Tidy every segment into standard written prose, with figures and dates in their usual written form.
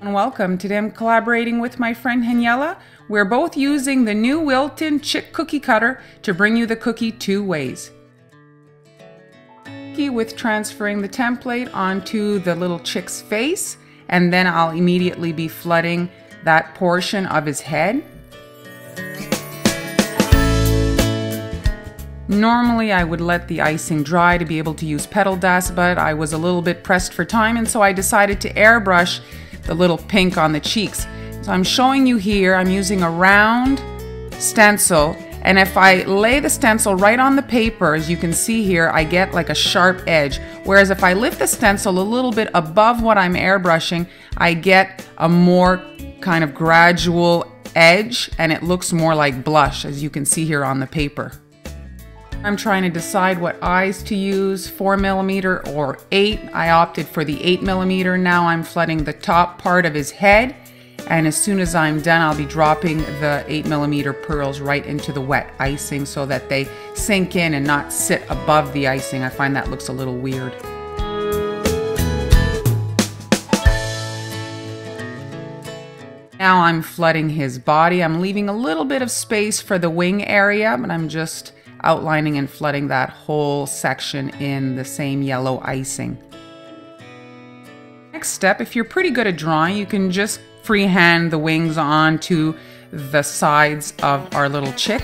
And welcome. Today I'm collaborating with my friend Daniela. We're both using the new Wilton chick cookie cutter to bring you the cookie two ways. With transferring the template onto the little chick's face, and then I'll immediately be flooding that portion of his head. Normally I would let the icing dry to be able to use petal dust, but I was a little bit pressed for time, and so I decided to airbrush the little pink on the cheeks. So I'm showing you here, I'm using a round stencil, and if I lay the stencil right on the paper, as you can see here, I get like a sharp edge. Whereas if I lift the stencil a little bit above what I'm airbrushing, I get a more kind of gradual edge, and it looks more like blush, as you can see here on the paper. I'm trying to decide what eyes to use, 4mm or 8. I opted for the 8mm. Now I'm flooding the top part of his head, and as soon as I'm done, I'll be dropping the 8mm pearls right into the wet icing so that they sink in and not sit above the icing. I find that looks a little weird. Now I'm flooding his body. I'm leaving a little bit of space for the wing area, but I'm just outlining and flooding that whole section in the same yellow icing. Next step, if you're pretty good at drawing, you can just freehand the wings onto the sides of our little chick.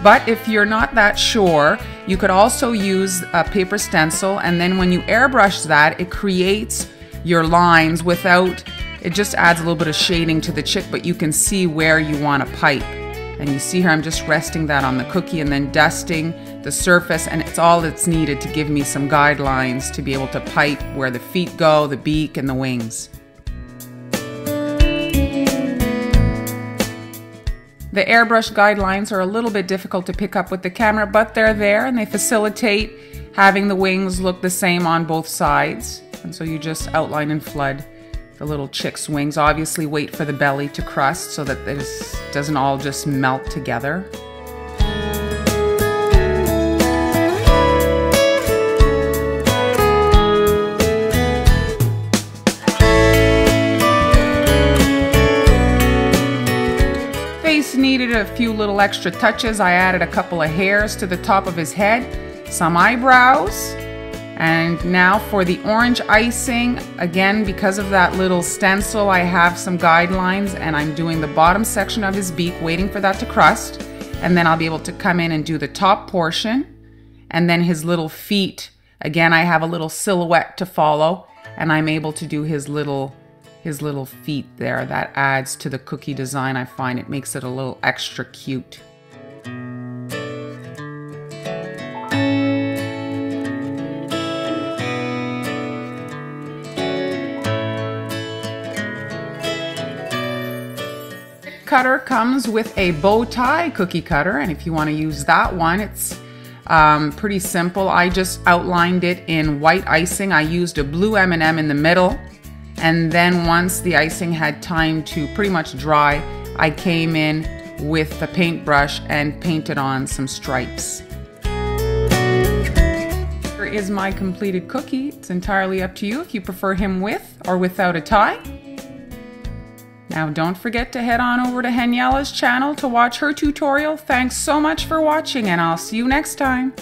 But if you're not that sure, you could also use a paper stencil, and then when you airbrush that, it creates your lines without, it just adds a little bit of shading to the chick, but you can see where you want to pipe. And you see here I'm just resting that on the cookie and then dusting the surface, and it's all that's needed to give me some guidelines to be able to pipe where the feet go, the beak, and the wings. The airbrush guidelines are a little bit difficult to pick up with the camera, but they're there and they facilitate having the wings look the same on both sides. And so you just outline and flood the little chick's wings. Obviously wait for the belly to crust so that this doesn't all just melt together. Face needed a few little extra touches. I added a couple of hairs to the top of his head, some eyebrows. And now for the orange icing, again, because of that little stencil, I have some guidelines, and I'm doing the bottom section of his beak, waiting for that to crust. And then I'll be able to come in and do the top portion. And then his little feet, again, I have a little silhouette to follow, and I'm able to do his little feet there. That adds to the cookie design. I find it makes it a little extra cute. Cutter comes with a bow tie cookie cutter, and if you want to use that one, it's pretty simple. I just outlined it in white icing. I used a blue M&M in the middle, and then once the icing had time to pretty much dry, I came in with the paintbrush and painted on some stripes. Here is my completed cookie. It's entirely up to you if you prefer him with or without a tie. Now don't forget to head on over to Daniela's channel to watch her tutorial. Thanks so much for watching, and I'll see you next time.